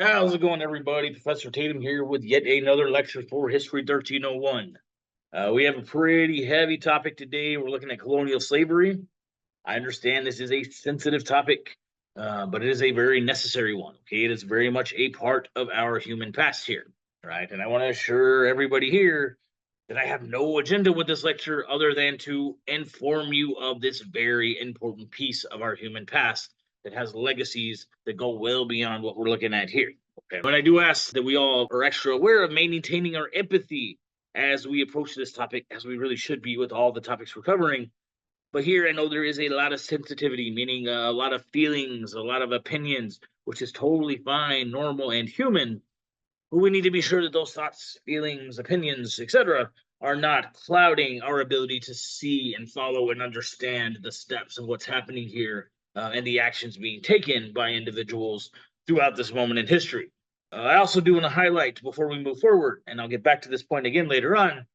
How's it going, everybody? Professor Tatum here with yet another lecture for History 1301. We have a pretty heavy topic today. We're looking at colonial slavery. I understand this is a sensitive topic, but it is a very necessary one. Okay, it is very much a part of our human past here, right? And I want to assure everybody here that I have no agenda with this lecture other than to inform you of this very important piece of our human past that has legacies that go well beyond what we're looking at here. Okay. But I do ask that we all are extra aware of maintaining our empathy as we approach this topic, as we really should be with all the topics we're covering. But here I know there is a lot of sensitivity, meaning a lot of feelings, a lot of opinions, which is totally fine, normal, and human. But we need to be sure that those thoughts, feelings, opinions, etc., are not clouding our ability to see and follow and understand the steps of what's happening here and the actions being taken by individuals throughout this moment in history. I also do want to highlight before we move forward, and I'll get back to this point again later on,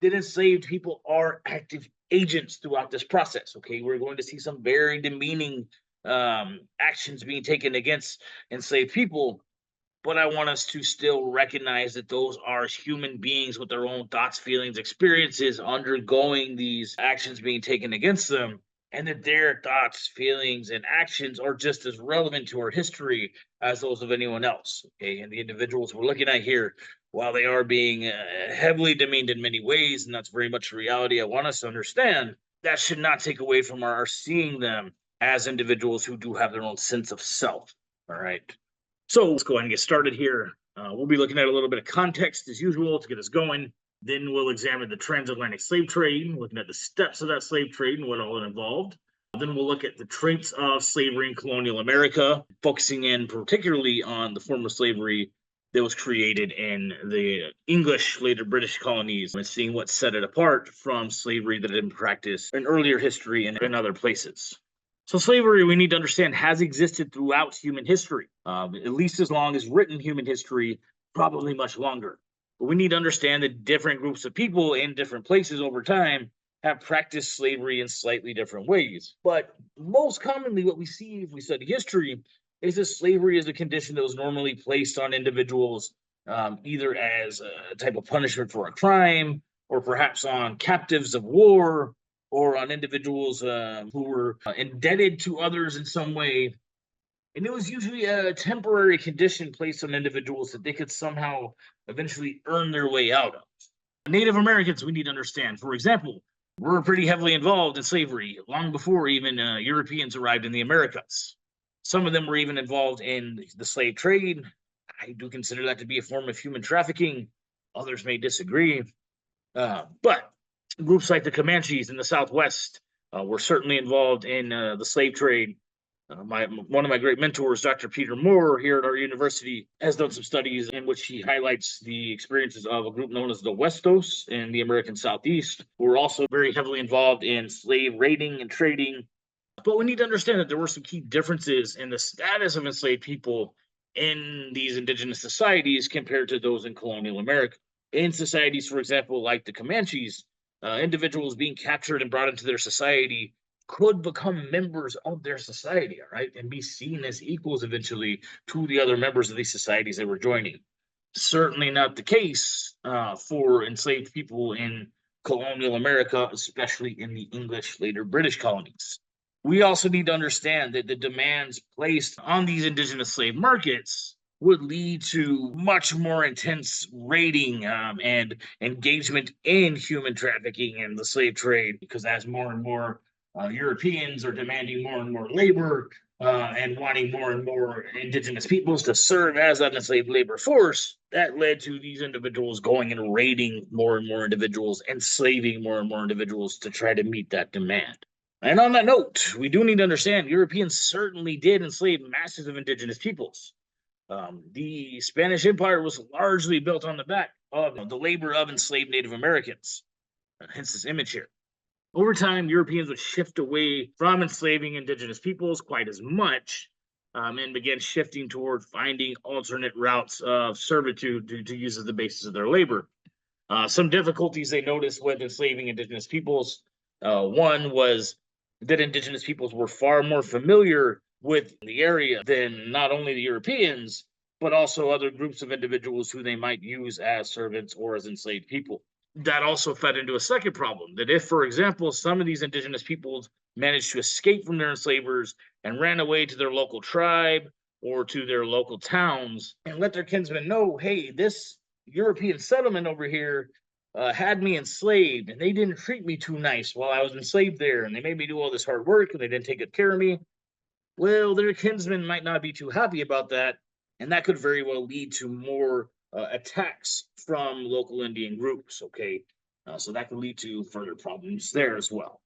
that enslaved people are active agents throughout this process. Okay, we're going to see some very demeaning actions being taken against enslaved people, but I want us to still recognize that those are human beings with their own thoughts, feelings, experiences undergoing these actions being taken against them, and that their thoughts, feelings, and actions are just as relevant to our history as those of anyone else. Okay, and the individuals we're looking at here, while they are being heavily demeaned in many ways, and that's very much reality, I want us to understand that should not take away from our seeing them as individuals who do have their own sense of self. All right. So let's go ahead and get started here. We'll be looking at a little bit of context as usual to get us going. Then we'll examine the transatlantic slave trade, looking at the steps of that slave trade and what all it involved. Then we'll look at the traits of slavery in colonial America, focusing in particularly on the form of slavery that was created in the English, later British colonies, and seeing what set it apart from slavery that had been practiced in earlier history and in other places. So slavery, we need to understand, has existed throughout human history, at least as long as written human history, probably much longer. But we need to understand that different groups of people in different places over time have practiced slavery in slightly different ways. But most commonly, what we see if we study history is that slavery is a condition that was normally placed on individuals either as a type of punishment for a crime or perhaps on captives of war or on individuals who were indebted to others in some way. And it was usually a temporary condition placed on individuals that they could somehow eventually earn their way out of. Native Americans, we need to understand, for example, were pretty heavily involved in slavery long before even Europeans arrived in the Americas. Some of them were even involved in the slave trade. I do consider that to be a form of human trafficking. Others may disagree. But groups like the Comanches in the Southwest were certainly involved in the slave trade. One of my great mentors, Dr. Peter Moore, here at our university, has done some studies in which he highlights the experiences of a group known as the Westos in the American Southeast, who were also very heavily involved in slave raiding and trading. But we need to understand that there were some key differences in the status of enslaved people in these indigenous societies compared to those in colonial America. In societies, for example, like the Comanches, individuals being captured and brought into their society could become members of their society, all right, and be seen as equals eventually to the other members of these societies they were joining. Certainly not the case for enslaved people in colonial America, especially in the English, later British colonies. We also need to understand that the demands placed on these indigenous slave markets would lead to much more intense raiding and engagement in human trafficking and the slave trade, because as more and more Europeans are demanding more and more labor and wanting more and more indigenous peoples to serve as that enslaved labor force, that led to these individuals going and raiding more and more individuals, enslaving more and more individuals to try to meet that demand. And on that note, we do need to understand Europeans certainly did enslave masses of indigenous peoples. The Spanish Empire was largely built on the back of the labor of enslaved Native Americans, hence this image here. Over time, Europeans would shift away from enslaving indigenous peoples quite as much and began shifting toward finding alternate routes of servitude to use as the basis of their labor. Some difficulties they noticed with enslaving indigenous peoples. One was that indigenous peoples were far more familiar with the area than not only the Europeans, but also other groups of individuals who they might use as servants or as enslaved people. That also fed into a second problem, that if, for example, some of these indigenous peoples managed to escape from their enslavers and ran away to their local tribe or to their local towns and let their kinsmen know, hey, this European settlement over here had me enslaved and they didn't treat me too nice while I was enslaved there, and they made me do all this hard work and they didn't take good care of me. Well, their kinsmen might not be too happy about that, and that could very well lead to more attacks from local Indian groups. Okay, so that could lead to further problems there as well.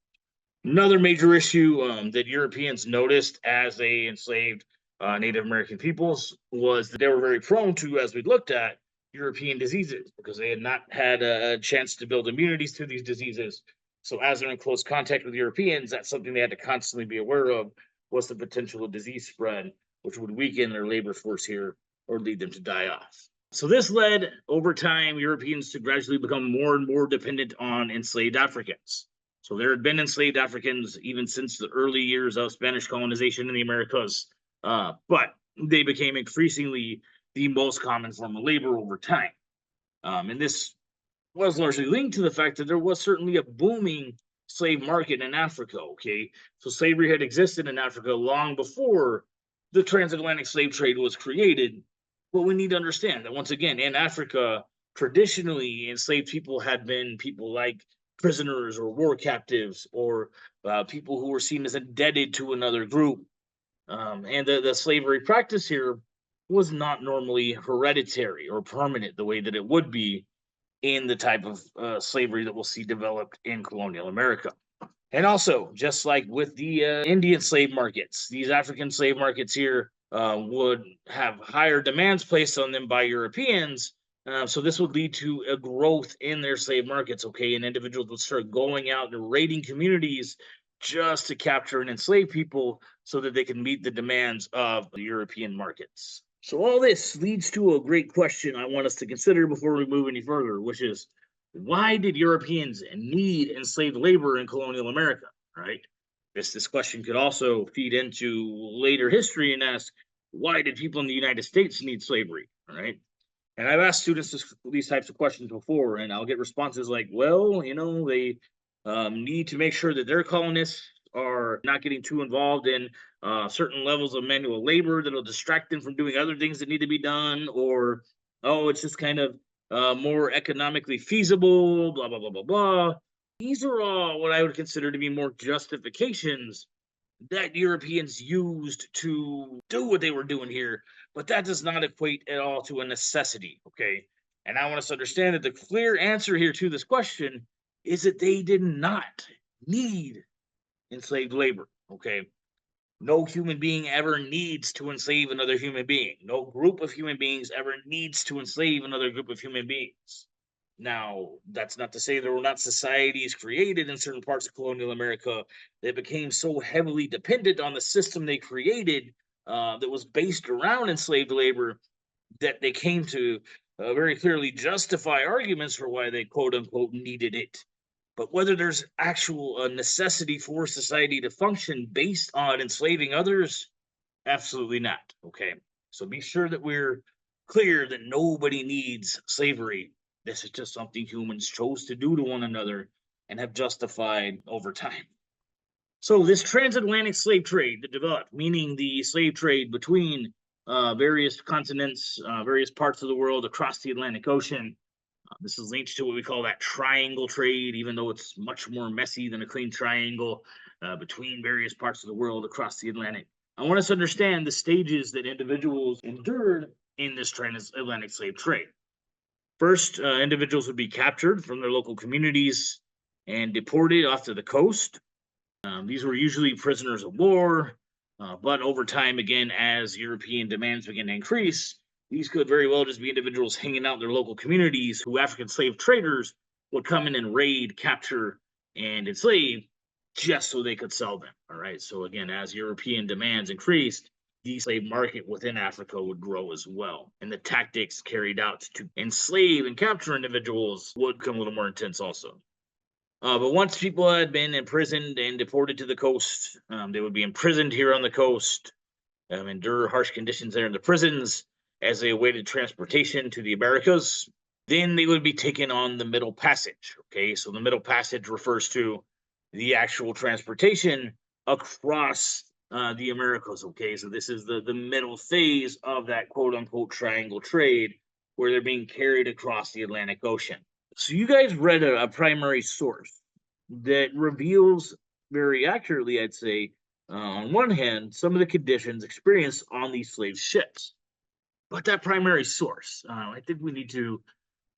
Another major issue that Europeans noticed as they enslaved Native American peoples was that they were very prone to, as we looked at, European diseases because they had not had a chance to build immunities to these diseases. So, as they're in close contact with Europeans, that's something they had to constantly be aware of, was the potential of disease spread, which would weaken their labor force here or lead them to die off. So this led over time Europeans to gradually become more and more dependent on enslaved Africans. So there had been enslaved Africans even since the early years of Spanish colonization in the Americas, but they became increasingly the most common form of labor over time. And this was largely linked to the fact that there was certainly a booming slave market in Africa. Okay, so slavery had existed in Africa long before the transatlantic slave trade was created. But we need to understand that once again, in Africa, traditionally enslaved people had been people like prisoners or war captives or people who were seen as indebted to another group. And the slavery practice here was not normally hereditary or permanent the way that it would be in the type of slavery that we'll see developed in colonial America. And also, just like with the Indian slave markets, these African slave markets here would have higher demands placed on them by Europeans. So this would lead to a growth in their slave markets, okay? And individuals would start going out and raiding communities just to capture and enslave people so that they can meet the demands of the European markets. So all this leads to a great question I want us to consider before we move any further, which is, why did Europeans need enslaved labor in colonial America, right? This question could also feed into later history and ask, why did people in the United States need slavery, right? And I've asked students these types of questions before, and I'll get responses like, well, they need to make sure that their colonists are not getting too involved in certain levels of manual labor that'll distract them from doing other things that need to be done, or, oh, it's just kind of more economically feasible, blah, blah, blah, blah, blah. These are all what I would consider to be more justifications that Europeans used to do what they were doing here, but that does not equate at all to a necessity, okay? And I want us to understand that the clear answer here to this question is that they did not need enslaved labor, okay? No human being ever needs to enslave another human being. No group of human beings ever needs to enslave another group of human beings. Now, that's not to say there were not societies created in certain parts of colonial America that became so heavily dependent on the system they created that was based around enslaved labor that they came to very clearly justify arguments for why they quote unquote needed it. But whether there's actual necessity for society to function based on enslaving others, absolutely not. Okay. So be sure that we're clear that nobody needs slavery. This is just something humans chose to do to one another and have justified over time. So this transatlantic slave trade that developed, meaning the slave trade between various continents, various parts of the world across the Atlantic Ocean. This is linked to what we call that triangle trade, even though it's much more messy than a clean triangle between various parts of the world across the Atlantic. I want us to understand the stages that individuals endured in this transatlantic slave trade. First, individuals would be captured from their local communities and deported off to the coast. These were usually prisoners of war, but over time, again, as European demands began to increase, these could very well just be individuals hanging out in their local communities who African slave traders would come in and raid, capture, and enslave just so they could sell them. All right. So again, as European demands increased, the slave market within Africa would grow as well. And the tactics carried out to enslave and capture individuals would become a little more intense also. But once people had been imprisoned and deported to the coast, they would be imprisoned here on the coast, endure harsh conditions there in the prisons, as they awaited transportation to the Americas. Then they would be taken on the Middle Passage. Okay, so the Middle Passage refers to the actual transportation across the Americas. Okay, so this is the middle phase of that quote unquote triangle trade where they're being carried across the Atlantic Ocean. So you guys read a primary source that reveals very accurately, I'd say, on one hand, some of the conditions experienced on these slave ships. But that primary source, I think we need to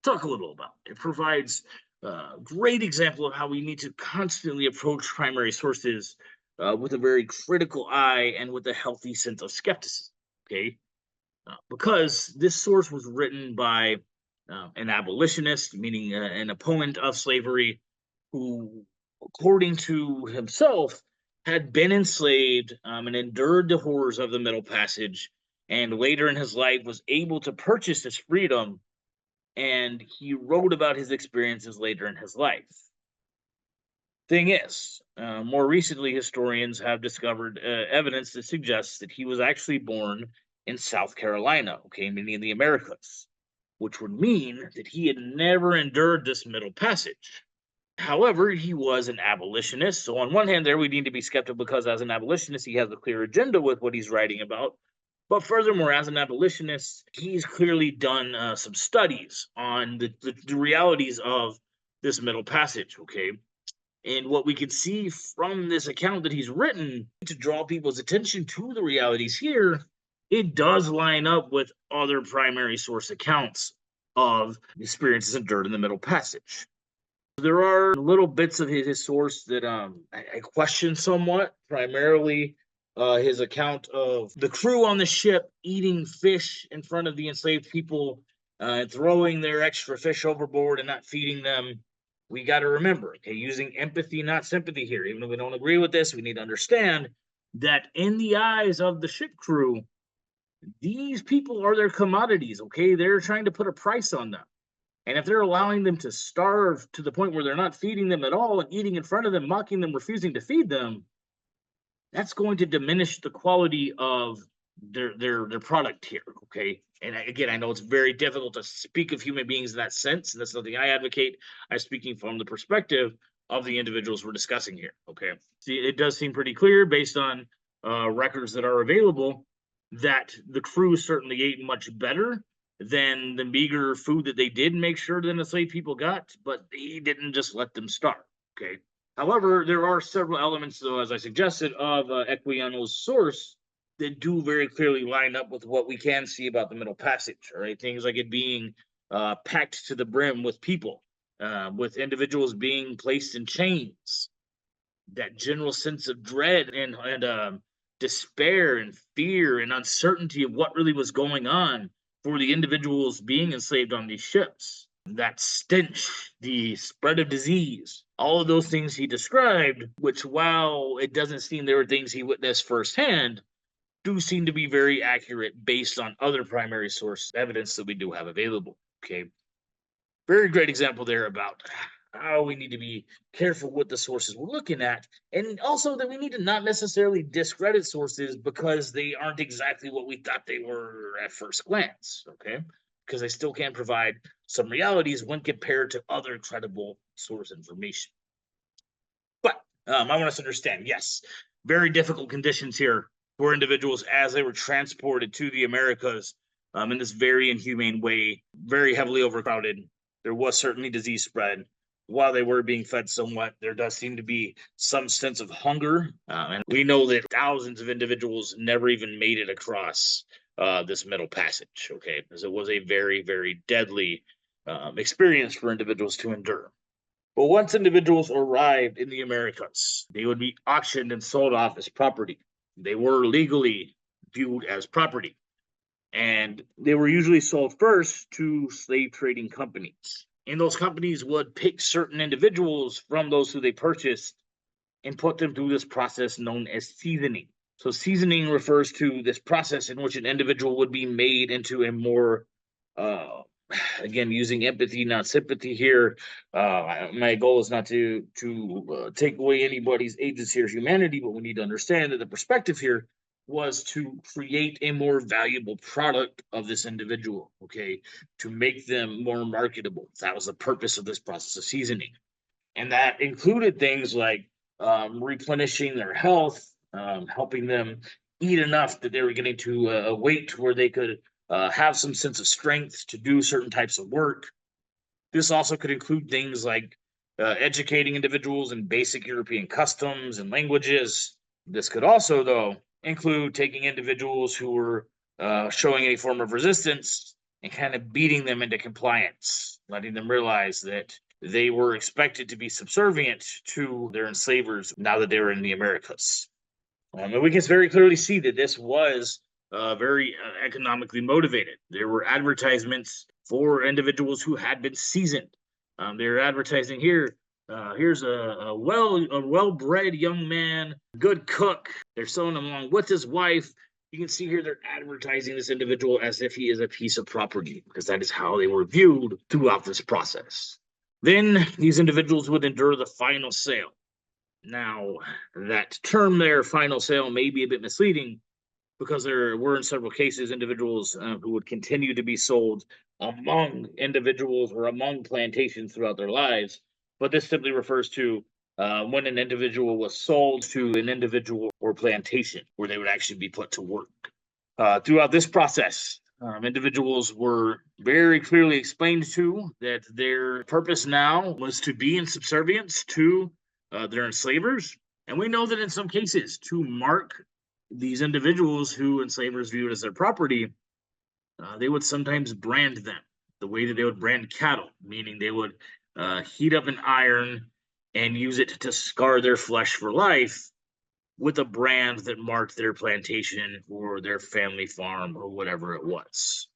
talk a little about. It provides a great example of how we need to constantly approach primary sources with a very critical eye and with a healthy sense of skepticism. Okay, because this source was written by an abolitionist, meaning an opponent of slavery, who, according to himself, had been enslaved and endured the horrors of the Middle Passage, and later in his life was able to purchase his freedom. And he wrote about his experiences later in his life. Thing is, more recently, historians have discovered evidence that suggests that he was actually born in South Carolina, okay, meaning in the Americas, which would mean that he had never endured this Middle Passage. However, he was an abolitionist. So, on one hand, there we need to be skeptical because, as an abolitionist, he has a clear agenda with what he's writing about. But furthermore, as an abolitionist, he's clearly done some studies on the realities of this Middle Passage, okay? And what we can see from this account that he's written to draw people's attention to the realities here, it does line up with other primary source accounts of experiences endured in the Middle Passage. There are little bits of his source that I question somewhat, primarily his account of the crew on the ship eating fish in front of the enslaved people and throwing their extra fish overboard and not feeding them. We got to remember, okay, using empathy, not sympathy here. Even if we don't agree with this, we need to understand that in the eyes of the ship crew, these people are their commodities, okay? They're trying to put a price on them. And if they're allowing them to starve to the point where they're not feeding them at all and eating in front of them, mocking them, refusing to feed them, that's going to diminish the quality of their product here. Okay. And again, I know it's very difficult to speak of human beings in that sense, and that's nothing I advocate. I'm speaking from the perspective of the individuals we're discussing here. Okay. See, it does seem pretty clear based on records that are available that the crew certainly ate much better than the meager food that they did make sure that enslaved people got, but he didn't just let them starve. Okay. However, there are several elements, though, as I suggested, of Equiano's source that do very clearly line up with what we can see about the Middle Passage. All right, things like it being packed to the brim with people, with individuals being placed in chains, that general sense of dread and despair and fear and uncertainty of what really was going on for the individuals being enslaved on these ships. That stench, the spread of disease, all of those things he described, which, while it doesn't seem there were things he witnessed firsthand, do seem to be very accurate based on other primary source evidence that we do have available. Okay. Very great example there about how we need to be careful with the sources we're looking at, and also that we need to not necessarily discredit sources because they aren't exactly what we thought they were at first glance. Okay. Because they still can provide some realities when compared to other credible source information. But I want us to understand, yes, very difficult conditions here for individuals as they were transported to the Americas in this very inhumane way, very heavily overcrowded. There was certainly disease spread. While they were being fed somewhat, there does seem to be some sense of hunger. And we know that thousands of individuals never even made it across this Middle Passage, okay? Because it was a very, very deadly experience for individuals to endure. But once individuals arrived in the Americas, they would be auctioned and sold off as property. They were legally viewed as property. And they were usually sold first to slave trading companies. And those companies would pick certain individuals from those who they purchased and put them through this process known as seasoning. So seasoning refers to this process in which an individual would be made into a more again, using empathy, not sympathy here. My goal is not to take away anybody's agency or humanity, but we need to understand that the perspective here was to create a more valuable product of this individual, okay, to make them more marketable. That was the purpose of this process of seasoning. And that included things like replenishing their health, helping them eat enough that they were getting to a weight where they could have some sense of strength to do certain types of work. This also could include things like educating individuals in basic European customs and languages. This could also, though, include taking individuals who were showing any form of resistance and kind of beating them into compliance, letting them realize that they were expected to be subservient to their enslavers now that they were in the Americas. And we can very clearly see that this was very economically motivated. There were advertisements for individuals who had been seasoned. They're advertising here. Here's a well-bred young man, good cook. They're selling him along with his wife. You can see here they're advertising this individual as if he is a piece of property, because that is how they were viewed throughout this process. Then these individuals would endure the final sale. Now, that term there, final sale, may be a bit misleading, because there were in several cases individuals who would continue to be sold among individuals or among plantations throughout their lives. But this simply refers to when an individual was sold to an individual or plantation where they would actually be put to work. Throughout this process, individuals were very clearly explained to that their purpose now was to be in subservience to their enslavers. And we know that in some cases, to mark these individuals who enslavers viewed as their property, they would sometimes brand them the way that they would brand cattle, meaning they would heat up an iron and use it to scar their flesh for life with a brand that marked their plantation or their family farm or whatever it was.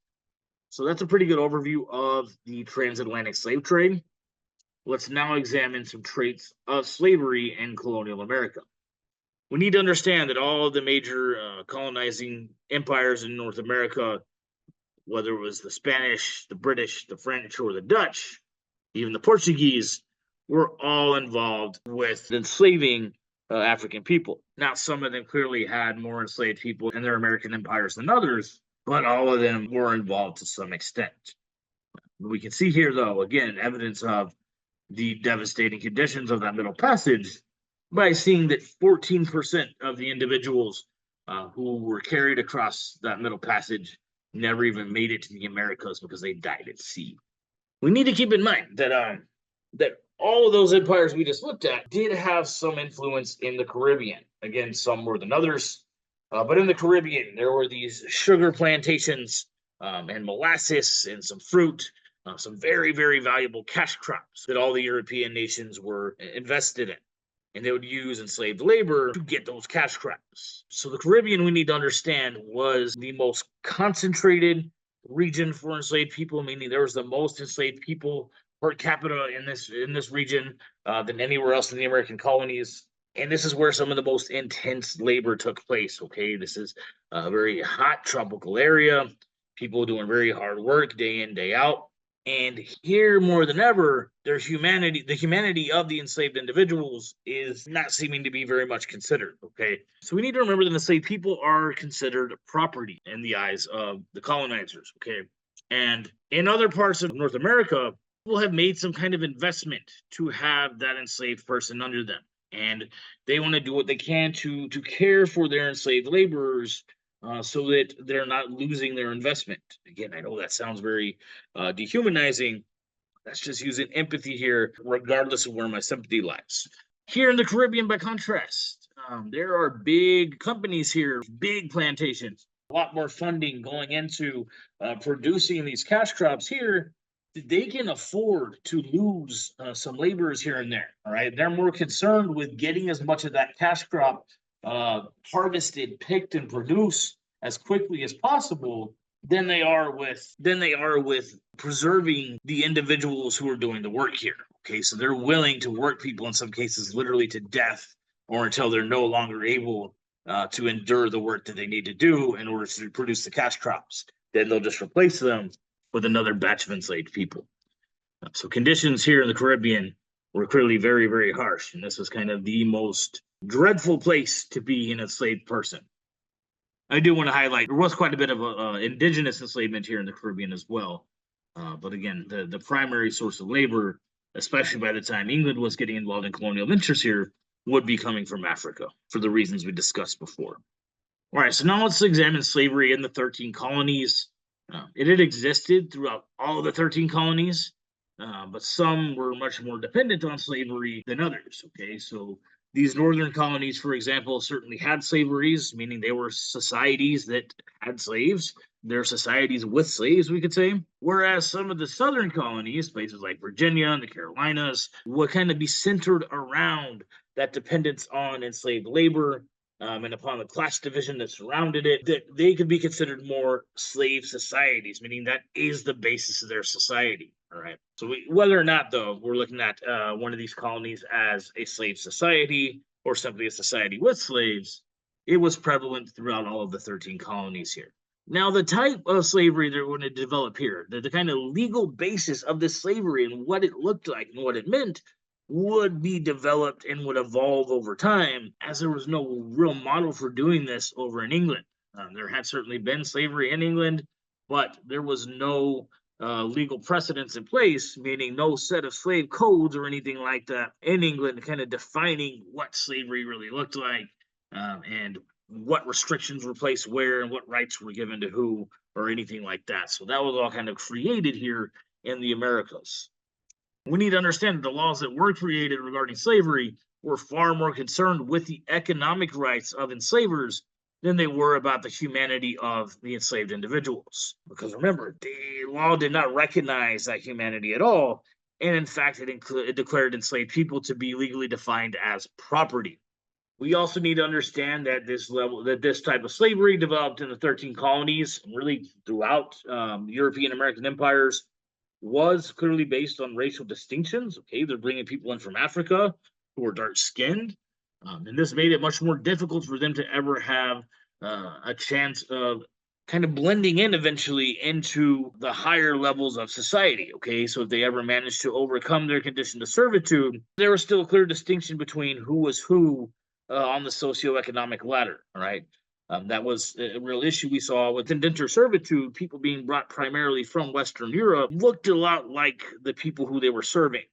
So that's a pretty good overview of the transatlantic slave trade. Let's now examine some traits of slavery in colonial America. We need to understand that all of the major colonizing empires in North America, whether it was the Spanish, the British, the French, or the Dutch, even the Portuguese, were all involved with enslaving African people. Now, some of them clearly had more enslaved people in their American empires than others, but all of them were involved to some extent. We can see here, though, again, evidence of the devastating conditions of that Middle Passage by seeing that 14% of the individuals who were carried across that Middle Passage never even made it to the Americas because they died at sea. We need to keep in mind that that all of those empires we just looked at did have some influence in the Caribbean. Again, some more than others, but in the Caribbean, there were these sugar plantations and molasses and some fruit, some very, very valuable cash crops that all the European nations were invested in. And they would use enslaved labor to get those cash crops. So the Caribbean, we need to understand, was the most concentrated region for enslaved people, meaning there was the most enslaved people per capita in this region than anywhere else in the American colonies. And this is where some of the most intense labor took place. Okay, this is a very hot tropical area, people doing very hard work day in, day out. And here more than ever, there's humanity. The humanity of the enslaved individuals is not seeming to be very much considered. Okay, so we need to remember that enslaved people are considered property in the eyes of the colonizers. Okay, and in other parts of North America, people have made some kind of investment to have that enslaved person under them, and they want to do what they can to care for their enslaved laborers so that they're not losing their investment. Again, I know that sounds very dehumanizing. That's just using empathy here, regardless of where my sympathy lies. Here in the Caribbean, by contrast, there are big companies here, big plantations, a lot more funding going into producing these cash crops here. They can afford to lose some laborers here and there. All right, they're more concerned with getting as much of that cash crop harvested, picked, and produced as quickly as possible than they are with preserving the individuals who are doing the work here. Okay, so they're willing to work people in some cases literally to death or until they're no longer able to endure the work that they need to do in order to produce the cash crops. Then they'll just replace them with another batch of enslaved people. So conditions here in the Caribbean were clearly very, very harsh, and this was kind of the most dreadful place to be an enslaved person. I do want to highlight there was quite a bit of indigenous enslavement here in the Caribbean as well. But again, the primary source of labor, especially by the time England was getting involved in colonial ventures here, would be coming from Africa for the reasons we discussed before. All right, so now let's examine slavery in the 13 colonies. It had existed throughout all of the 13 colonies, but some were much more dependent on slavery than others. Okay, so these northern colonies, for example, certainly had slaveries, meaning they were societies that had slaves. They're societies with slaves, we could say. Whereas some of the southern colonies, places like Virginia and the Carolinas, would kind of be centered around that dependence on enslaved labor, and upon the class division that surrounded it, that they could be considered more slave societies, meaning that is the basis of their society. All right. So whether or not, though, we're looking at one of these colonies as a slave society or simply a society with slaves, it was prevalent throughout all of the 13 colonies here. Now, the type of slavery that we're going to develop here, the kind of legal basis of this slavery and what it looked like and what it meant, would be developed and would evolve over time, as there was no real model for doing this over in England. There had certainly been slavery in England, but there was no legal precedents in place, meaning no set of slave codes or anything like that in England, kind of defining what slavery really looked like, and what restrictions were placed where and what rights were given to who or anything like that. So that was all kind of created here in the Americas. We need to understand that the laws that were created regarding slavery were far more concerned with the economic rights of enslavers than they were about the humanity of the enslaved individuals. Because remember, the law did not recognize that humanity at all, and in fact, it declared enslaved people to be legally defined as property. We also need to understand that this type of slavery developed in the 13 colonies, really throughout European American empires, was clearly based on racial distinctions. Okay, they're bringing people in from Africa who are dark skinned, and this made it much more difficult for them to ever have a chance of kind of blending in eventually into the higher levels of society. Okay, so if they ever managed to overcome their condition of servitude, there was still a clear distinction between who was who on the socioeconomic ladder. All right. That was a real issue we saw with indentured servitude. People being brought primarily from Western Europe looked a lot like the people who they were serving.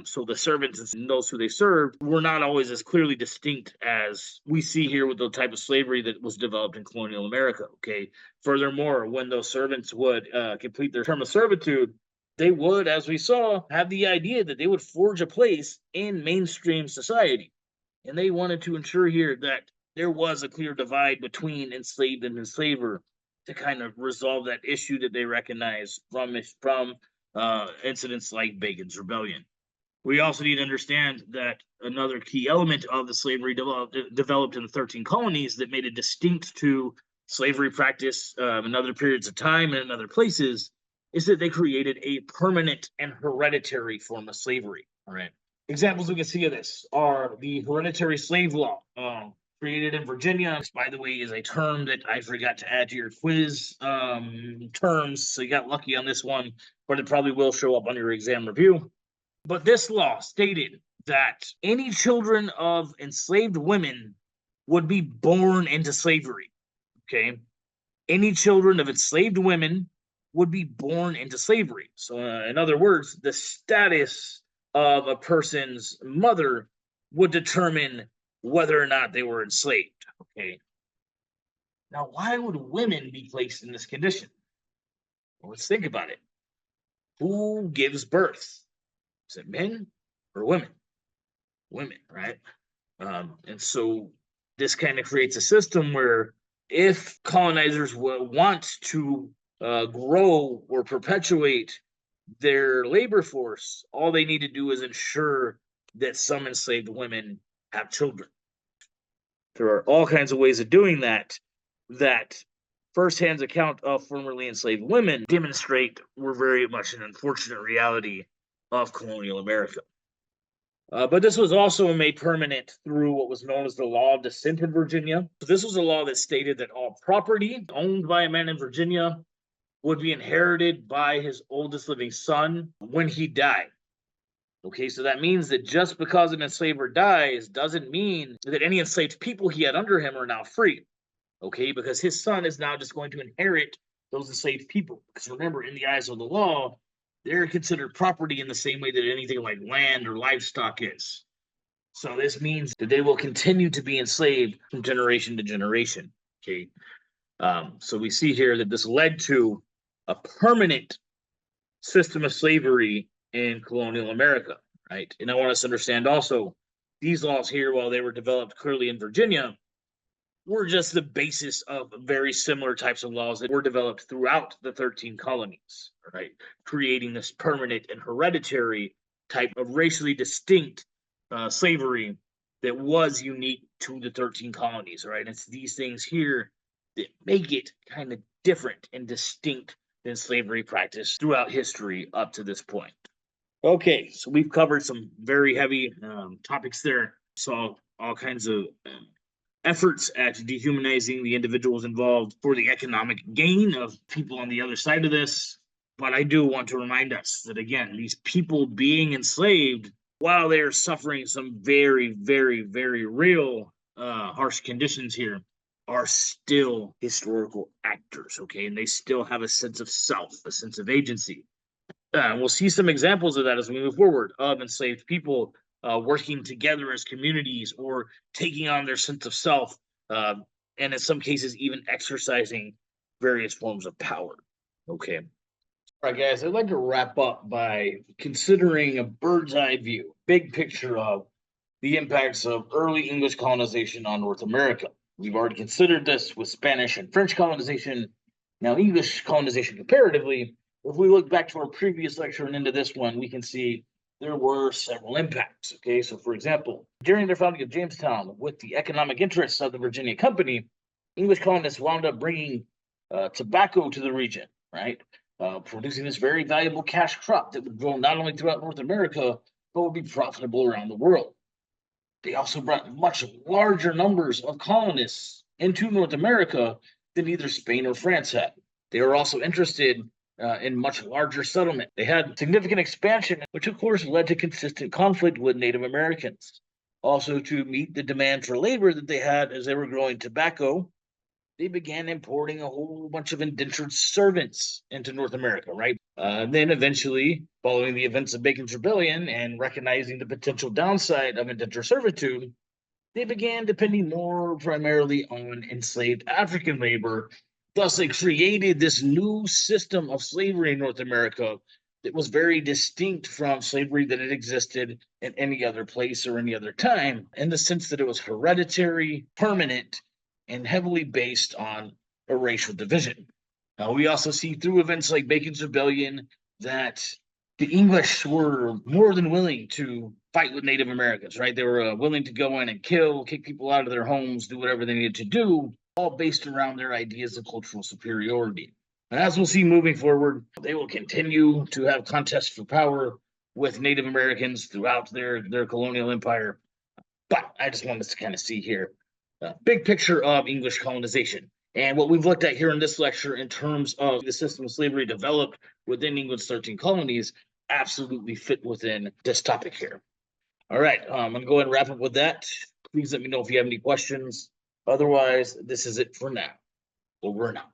So the servants and those who they served were not always as clearly distinct as we see here with the type of slavery that was developed in colonial America. Okay. Furthermore, when those servants would complete their term of servitude, they would, as we saw, have the idea that they would forge a place in mainstream society. And they wanted to ensure here that there was a clear divide between enslaved and enslaver to kind of resolve that issue that they recognized from incidents like Bacon's Rebellion. We also need to understand that another key element of the slavery developed in the 13 colonies that made it distinct to slavery practice in other periods of time and in other places is that they created a permanent and hereditary form of slavery. All right. Examples we can see of this are the hereditary slave law, created in Virginia. This, by the way, is a term that I forgot to add to your quiz terms, so you got lucky on this one, but it probably will show up on your exam review. But this law stated that any children of enslaved women would be born into slavery. Okay. Any children of enslaved women would be born into slavery. So, in other words, the status of a person's mother would determine whether or not they were enslaved. Okay. Now, why would women be placed in this condition? Well, let's think about it. Who gives birth? Is it men or women? Women, right? And so this kind of creates a system where if colonizers want to grow or perpetuate their labor force, all they need to do is ensure that some enslaved women have children. There are all kinds of ways of doing that firsthand account of formerly enslaved women demonstrate were very much an unfortunate reality of colonial America. But this was also made permanent through what was known as the Law of Descent in Virginia. So this was a law that stated that all property owned by a man in Virginia would be inherited by his oldest living son when he died. Okay, so that means that just because an enslaver dies doesn't mean that any enslaved people he had under him are now free. okay? Because his son is now just going to inherit those enslaved people. Because remember, in the eyes of the law, they're considered property in the same way that anything like land or livestock is. So this means that they will continue to be enslaved from generation to generation. Okay. So we see here that this led to a permanent system of slavery in colonial America, right? And I want us to understand also these laws here, while they were developed clearly in Virginia, were just the basis of very similar types of laws that were developed throughout the 13 colonies, right? Creating this permanent and hereditary type of racially distinct slavery that was unique to the 13 colonies, right? It's these things here that make it kind of different and distinct than slavery practice throughout history up to this point. Okay, so we've covered some very heavy topics there. Saw all kinds of efforts at dehumanizing the individuals involved for the economic gain of people on the other side of this. But I do want to remind us that, again, these people being enslaved, while they are suffering some very, very, very real harsh conditions here, are still historical actors, okay? And they still have a sense of self, a sense of agency. We'll see some examples of that as we move forward, of enslaved people working together as communities or taking on their sense of self, and in some cases, even exercising various forms of power. Okay. All right, guys, I'd like to wrap up by considering a bird's eye view, big picture of the impacts of early English colonization on North America. We've already considered this with Spanish and French colonization. Now, English colonization comparatively, if we look back to our previous lecture and into this one, we can see there were several impacts. Okay, so for example, during their founding of Jamestown, with the economic interests of the Virginia Company, English colonists wound up bringing tobacco to the region, right? Producing this very valuable cash crop that would grow not only throughout North America, but would be profitable around the world. They also brought much larger numbers of colonists into North America than either Spain or France had. They were also interested in much larger settlement. They had significant expansion, which of course led to consistent conflict with Native Americans. Also, to meet the demand for labor that they had as they were growing tobacco, they began importing a whole bunch of indentured servants into North America, right? Then eventually, following the events of Bacon's Rebellion and recognizing the potential downside of indentured servitude, they began depending more primarily on enslaved African labor. Thus, they created this new system of slavery in North America that was very distinct from slavery that had existed in any other place or any other time, in the sense that it was hereditary, permanent, and heavily based on a racial division. Now, we also see through events like Bacon's Rebellion that the English were more than willing to fight with Native Americans, right? They were willing to go in and kill, kick people out of their homes, do whatever they needed to do, all based around their ideas of cultural superiority. And as we'll see moving forward, they will continue to have contests for power with Native Americans throughout their colonial empire. But I just wanted to kind of see here big picture of English colonization. And what we've looked at here in this lecture in terms of the system of slavery developed within England's 13 colonies absolutely fit within this topic here. All right, I'm going to go ahead and wrap up with that. Please let me know if you have any questions. Otherwise, this is it for now. Over and out.